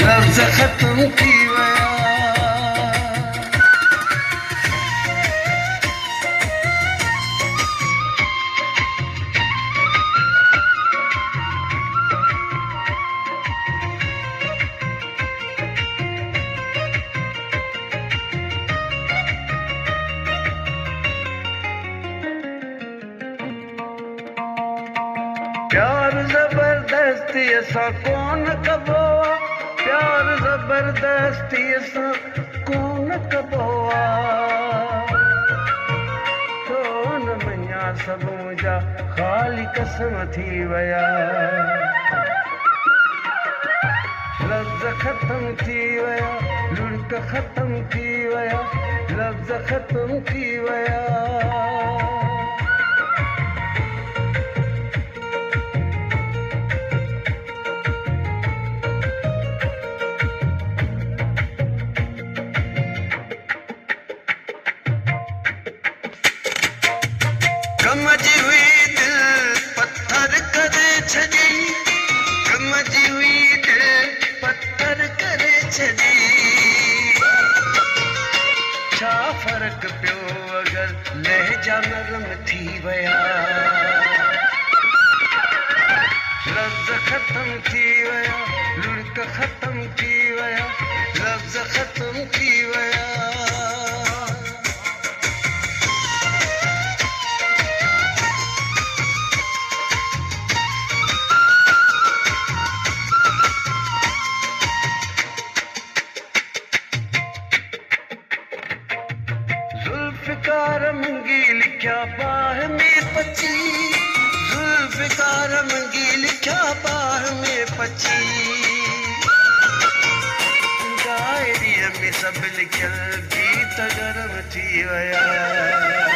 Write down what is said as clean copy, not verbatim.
लफ्ज़ ख़त्म थी विया। प्यार ज़बरदस्ती सां कोन कबो आहे, प्यार ज़बरदस्ती सां कोन कबो आहे। छो न मञा सभु मुंहिंजा ख़ाली कसम थी विया। लफ़्ज़ ख़त्म थी विया, लुड़क ख़त्म थी विया, लफ़्ज़ ख़त्म थी विया। कम जी हुई दिल पत्थर करे छॾी, कम जी हुई दिल पत्थर करे छॾी। छा फ़र्क़ु पियो अगरि लहजा नरम थी विया। लफ़्ज़ ख़त्म थी विया, लुड़क ख़त्म थी विया, लफ़्ज़ ख़त्म थी विया। ज़ुल्फ़िकार मंगी लिखिया बाह में पची, ज़ुल्फ़िकार मंगी लिखिया बाह में पची। डायरीअ में सभु लिखियल गीत गरम थी विया।